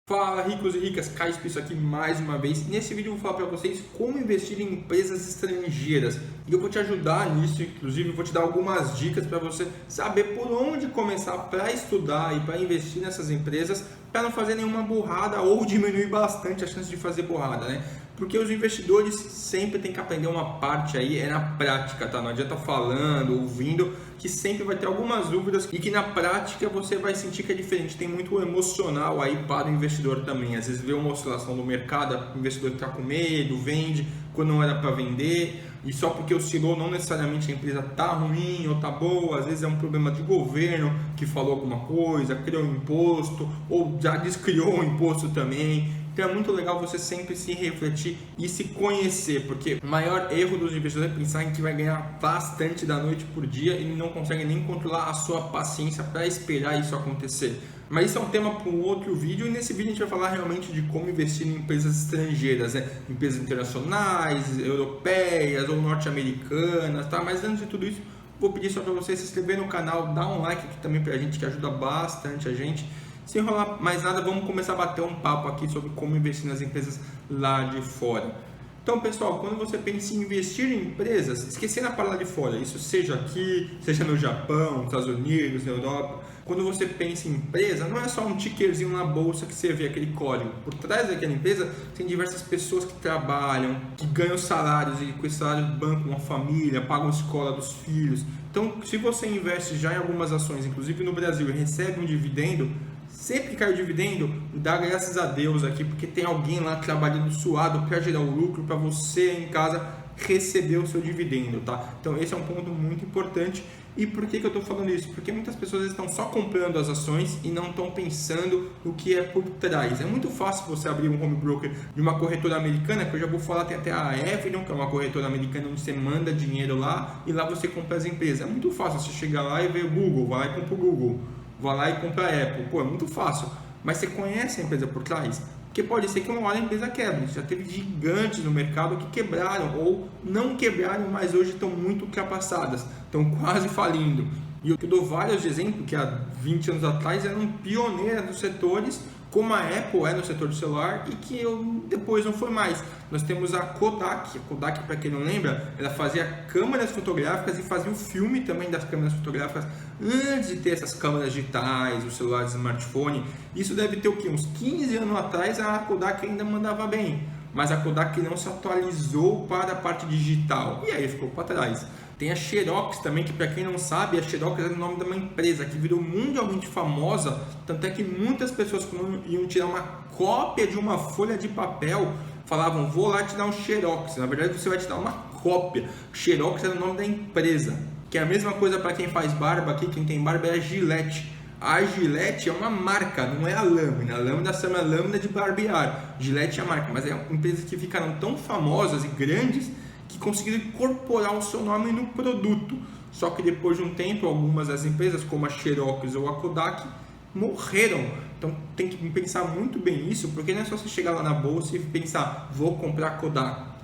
Fala ricos e ricas, Caio isso aqui mais uma vez. Nesse vídeo eu vou falar para vocês como investir em empresas estrangeiras e eu vou te ajudar nisso, inclusive eu vou te dar algumas dicas para você saber por onde começar para estudar e para investir nessas empresas para não fazer nenhuma burrada ou diminuir bastante a chance de fazer burrada, né? Porque os investidores sempre tem que aprender uma parte aí, é na prática, tá? Não adianta falando, ouvindo, que sempre vai ter algumas dúvidas e que na prática você vai sentir que é diferente. Tem muito emocional aí para o investidor também. Às vezes vê uma oscilação no mercado, o investidor está com medo, vende quando não era para vender. E só porque oscilou, não necessariamente a empresa está ruim ou está boa. Às vezes é um problema de governo que falou alguma coisa, criou um imposto ou já descriou o imposto também. Então é muito legal você sempre se refletir e se conhecer, porque o maior erro dos investidores é pensar em que vai ganhar bastante da noite por dia e não consegue nem controlar a sua paciência para esperar isso acontecer. Mas isso é um tema para um outro vídeo e nesse vídeo a gente vai falar realmente de como investir em empresas estrangeiras, né? Empresas internacionais, europeias ou norte-americanas, tá? Mas antes de tudo isso, vou pedir só para você se inscrever no canal, dar um like aqui também para a gente, que ajuda bastante a gente. Sem enrolar mais nada, vamos começar a bater um papo aqui sobre como investir nas empresas lá de fora. Então, pessoal, quando você pensa em investir em empresas, esquecendo a palavra de fora, isso seja aqui, seja no Japão, nos Estados Unidos, na Europa, quando você pensa em empresa, não é só um tickerzinho na bolsa que você vê aquele código. Por trás daquela empresa, tem diversas pessoas que trabalham, que ganham salários e com esse salário bancam uma família, pagam a escola dos filhos. Então, se você investe já em algumas ações, inclusive no Brasil, e recebe um dividendo, sempre que cai o dividendo, dá graças a Deus aqui, porque tem alguém lá trabalhando suado para gerar o lucro, para você em casa receber o seu dividendo, tá? Então esse é um ponto muito importante. E por que eu estou falando isso? Porque muitas pessoas estão só comprando as ações e não estão pensando no que é por trás. É muito fácil você abrir um home broker de uma corretora americana, que eu já vou falar, tem até a Evelyn, que é uma corretora americana onde você manda dinheiro lá e lá você compra as empresas. É muito fácil você chegar lá e ver o Google, vai lá e compra o Google. Vai lá e compra a Apple. Pô, é muito fácil. Mas você conhece a empresa por trás? Porque pode ser que uma hora a empresa quebre. Já teve gigantes no mercado que quebraram ou não quebraram, mas hoje estão muito ultrapassadas. Estão quase falindo. E eu dou vários exemplos que há 20 anos atrás eram pioneiras dos setores, como a Apple é no setor do celular e que depois não foi mais. Nós temos a Kodak. A Kodak, para quem não lembra, ela fazia câmeras fotográficas e fazia o filme também das câmeras fotográficas antes de ter essas câmeras digitais, os celulares smartphone. Isso deve ter o quê? Uns 15 anos atrás a Kodak ainda mandava bem, mas a Kodak não se atualizou para a parte digital e aí ficou para trás. Tem a Xerox também, que para quem não sabe, a Xerox é o nome de uma empresa que virou mundialmente famosa, tanto é que muitas pessoas quando iam tirar uma cópia de uma folha de papel, falavam, vou lá te dar um Xerox. Na verdade você vai te dar uma cópia. Xerox é o nome da empresa, que é a mesma coisa para quem faz barba aqui, quem tem barba é a Gillette. A Gillette é uma marca, não é a lâmina. A lâmina chama lâmina de barbear. Gillette é a marca, mas é empresas que ficaram tão famosas e grandes que conseguiram incorporar o seu nome no produto. Só que depois de um tempo, algumas das empresas, como a Xerox ou a Kodak, morreram. Então tem que pensar muito bem isso, porque não é só você chegar lá na bolsa e pensar, vou comprar Kodak,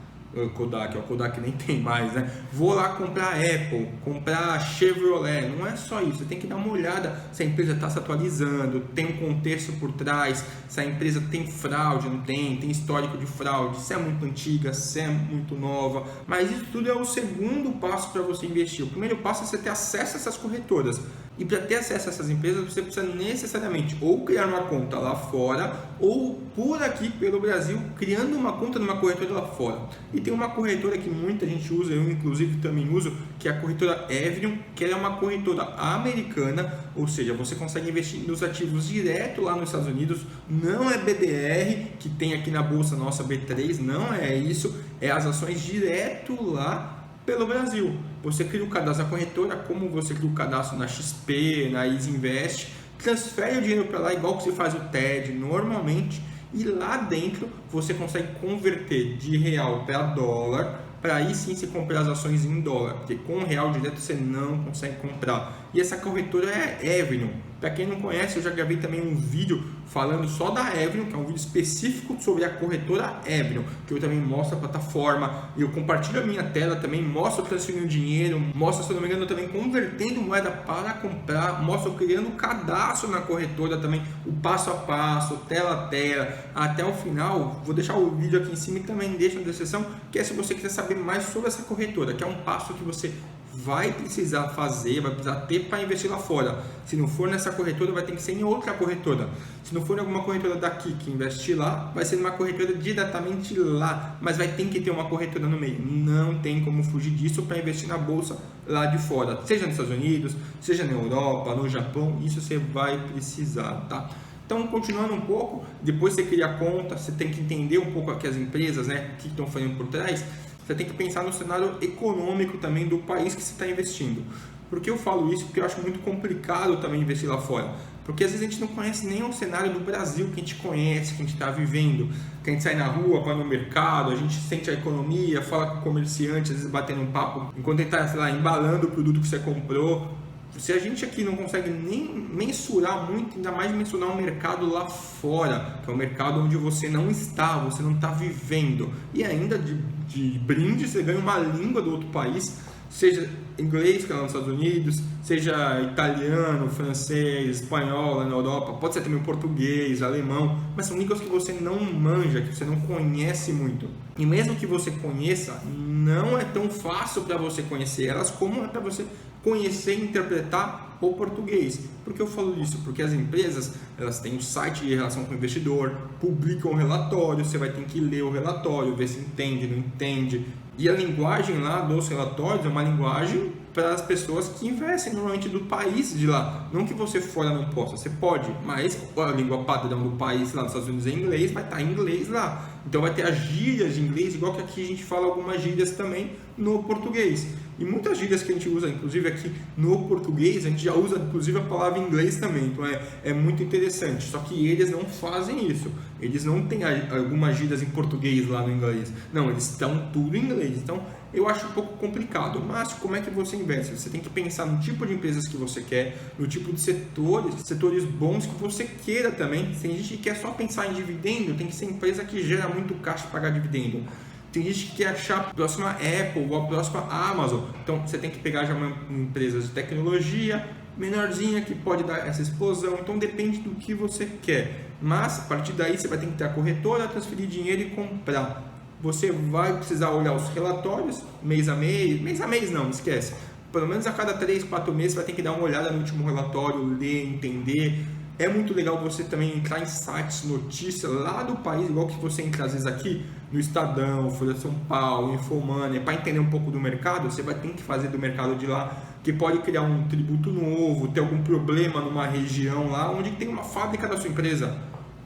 o Kodak nem tem mais, né? Vou lá comprar Apple, comprar Chevrolet. Não é só isso, você tem que dar uma olhada se a empresa está se atualizando, tem um contexto por trás, se a empresa tem fraude, não tem histórico de fraude, se é muito antiga, se é muito nova. Mas isso tudo é o segundo passo para você investir. O primeiro passo é você ter acesso a essas corretoras. E para ter acesso a essas empresas, você precisa necessariamente ou criar uma conta lá fora, ou por aqui pelo Brasil, criando uma conta numa corretora lá fora. E tem uma corretora que muita gente usa, eu inclusive também uso, que é a corretora Evelyn, que é uma corretora americana, ou seja, você consegue investir nos ativos direto lá nos Estados Unidos. Não é BDR, que tem aqui na bolsa nossa B3, não é isso, é as ações direto lá pelo Brasil. Você cria o cadastro na corretora, como você cria o cadastro na XP, na Easy Invest, transfere o dinheiro para lá igual que você faz o TED normalmente, e lá dentro você consegue converter de real para dólar, para aí sim você comprar as ações em dólar, porque com o real direto você não consegue comprar. E essa corretora é a Evelyn. Para quem não conhece, eu já gravei também um vídeo falando só da Everion, que é um vídeo específico sobre a corretora Everion, que eu também mostro a plataforma, eu compartilho a minha tela também, mostro transferindo dinheiro, mostro, se eu não me engano, também convertendo moeda para comprar, mostro criando cadastro na corretora também, o passo a passo, tela a tela, até o final. Vou deixar o vídeo aqui em cima e também deixo na descrição, que é se você quiser saber mais sobre essa corretora, que é um passo que você vai precisar fazer, vai precisar ter para investir lá fora. Se não for nessa corretora, vai ter que ser em outra corretora. Se não for em alguma corretora daqui que investir lá, vai ser numa corretora diretamente lá, mas vai ter que ter uma corretora no meio. Não tem como fugir disso para investir na bolsa lá de fora, seja nos Estados Unidos, seja na Europa, no Japão, isso você vai precisar, tá? Então, continuando um pouco, depois você cria a conta, você tem que entender um pouco aqui as empresas, né, o que estão fazendo por trás. Você tem que pensar no cenário econômico também do país que você está investindo. Por que eu falo isso? Porque eu acho muito complicado também investir lá fora. Porque às vezes a gente não conhece nem o cenário do Brasil que a gente conhece, que a gente está vivendo. Que a gente sai na rua, vai no mercado, a gente sente a economia, fala com o comerciante, às vezes batendo um papo, enquanto ele está, sei lá, embalando o produto que você comprou. Se a gente aqui não consegue nem mensurar muito, ainda mais mensurar o mercado lá fora, que é o mercado onde você não está, você não está vivendo, e ainda de brinde você ganha uma língua do outro país, seja inglês, que é lá nos Estados Unidos, seja italiano, francês, espanhol lá na Europa, pode ser também português, alemão, mas são línguas que você não manja, que você não conhece muito. E mesmo que você conheça, não é tão fácil para você conhecer elas como é para você conhecer e interpretar o português. Por que eu falo isso? Porque as empresas, elas têm um site de relação com o investidor, publicam um relatório, você vai ter que ler o relatório, ver se entende, não entende. E a linguagem lá dos relatórios é uma linguagem para as pessoas que investem normalmente do país de lá. Não que você fora não possa, você pode, mas a língua padrão do país lá nos Estados Unidos é inglês, vai estar em inglês lá. Então vai ter as gírias de inglês, igual que aqui a gente fala algumas gírias também no português. E muitas gírias que a gente usa, inclusive aqui no português, a gente já usa inclusive a palavra em inglês também. Então é muito interessante. Só que eles não fazem isso. Eles não têm algumas gírias em português lá no inglês. Não, eles estão tudo em inglês. Então eu acho um pouco complicado. Mas como é que você investe? Você tem que pensar no tipo de empresas que você quer, no tipo de setores bons que você queira também. Tem gente que quer só pensar em dividendo, tem que ser empresa que gera muito caixa para pagar dividendo. Tem gente que quer achar a próxima Apple ou a próxima Amazon. Então você tem que pegar já uma empresa de tecnologia menorzinha que pode dar essa explosão. Então depende do que você quer. Mas a partir daí você vai ter que ter a corretora, transferir dinheiro e comprar. Você vai precisar olhar os relatórios mês a mês não, esquece. Pelo menos a cada 3, 4 meses você vai ter que dar uma olhada no último relatório, ler, entender. É muito legal você também entrar em sites, notícias lá do país, igual que você entra às vezes aqui no Estadão, Folha de São Paulo, Infomoney, para entender um pouco do mercado. Você vai ter que fazer do mercado de lá, que pode criar um tributo novo, ter algum problema numa região lá onde tem uma fábrica da sua empresa.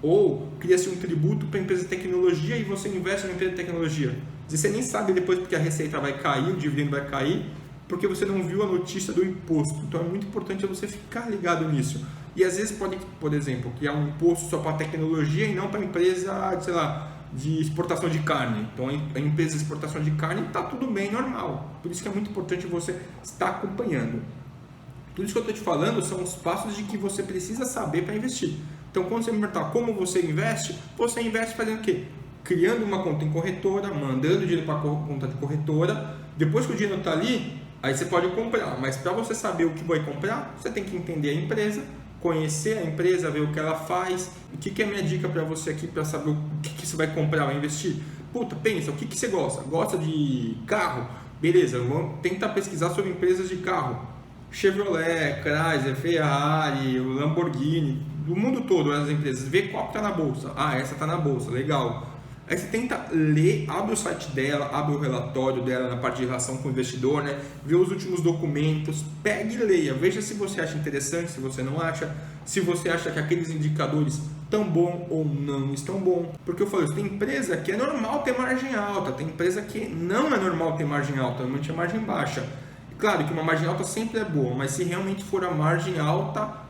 Ou cria-se um tributo para a empresa de tecnologia e você investe na empresa de tecnologia. Você nem sabe depois porque a receita vai cair, o dividendo vai cair, porque você não viu a notícia do imposto. Então é muito importante você ficar ligado nisso. E às vezes pode, por exemplo, criar um imposto só para a tecnologia e não para a empresa, sei lá, de exportação de carne. Então a empresa de exportação de carne está tudo bem, normal. Por isso que é muito importante você estar acompanhando. Tudo isso que eu estou te falando são os passos de que você precisa saber para investir. Então quando você me perguntar como você investe fazendo o quê? Criando uma conta em corretora, mandando dinheiro para a conta de corretora. Depois que o dinheiro está ali, aí você pode comprar. Mas para você saber o que vai comprar, você tem que entender a empresa, conhecer a empresa, ver o que ela faz. O que é a minha dica para você aqui para saber o que você vai comprar ou investir? Puta, pensa, o que você gosta? Gosta de carro? Beleza, vamos tentar pesquisar sobre empresas de carro. Chevrolet, Chrysler, Ferrari, Lamborghini, do mundo todo as empresas. Vê qual está na bolsa. Ah, essa está na bolsa, legal. Aí você tenta ler, abre o site dela, abre o relatório dela na parte de relação com o investidor, né? Vê os últimos documentos, pegue e leia, veja se você acha interessante, se você não acha, se você acha que aqueles indicadores estão bom ou não estão bom. Porque eu falei, tem empresa que é normal ter margem alta, tem empresa que não é normal ter margem alta, normalmente é margem baixa. Claro que uma margem alta sempre é boa, mas se realmente for a margem alta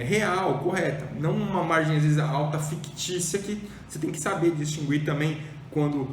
real, correta, não uma margem às vezes alta fictícia, que você tem que saber distinguir também quando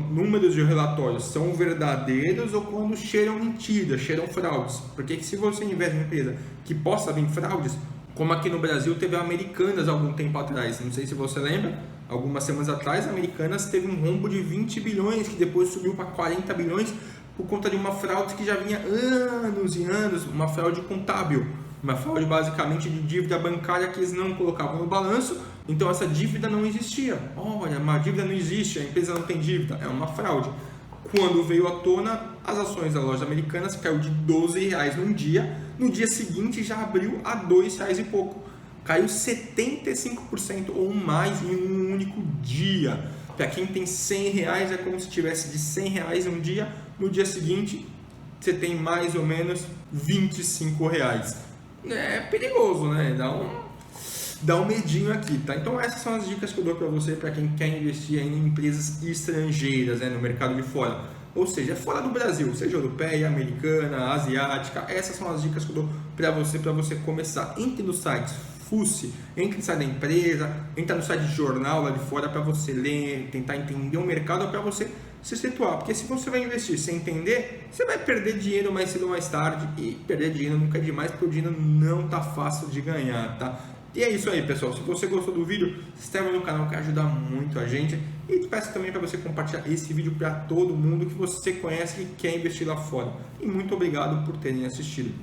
números de relatórios são verdadeiros ou quando cheiram mentiras, cheiram fraudes. Porque se você investe em uma empresa que possa vir fraudes, Como aqui no Brasil teve a Americanas algum tempo atrás, não sei se você lembra, algumas semanas atrás a Americanas teve um rombo de 20 bilhões, que depois subiu para 40 bilhões por conta de uma fraude que já vinha anos e anos, uma fraude contábil, uma fraude basicamente de dívida bancária que eles não colocavam no balanço, então essa dívida não existia. Olha, uma dívida não existe, a empresa não tem dívida, é uma fraude. Quando veio à tona, as ações da loja Americanas caiu de R$12 num dia, no dia seguinte já abriu a R$2 e pouco. Caiu 75% ou mais em um único dia. Para quem tem R$100 é como se tivesse de R$100 um dia, no dia seguinte você tem mais ou menos R$25. É perigoso, né? Dá um medinho aqui, tá? Então essas são as dicas que eu dou para você, para quem quer investir em empresas estrangeiras, né, no mercado de fora. Ou seja, fora do Brasil, seja europeia, americana, asiática. Essas são as dicas que eu dou para você começar. Entre no site FUSE, entre no site da empresa, entra no site de jornal lá de fora para você ler, tentar entender o mercado, para você se situar. Porque se você vai investir sem entender, você vai perder dinheiro mais cedo ou mais tarde, e perder dinheiro nunca é demais, porque o dinheiro não tá fácil de ganhar, tá? E é isso aí, pessoal. Se você gostou do vídeo, se inscreve no canal que ajuda muito a gente. E te peço também para você compartilhar esse vídeo para todo mundo que você conhece e quer investir lá fora. E muito obrigado por terem assistido.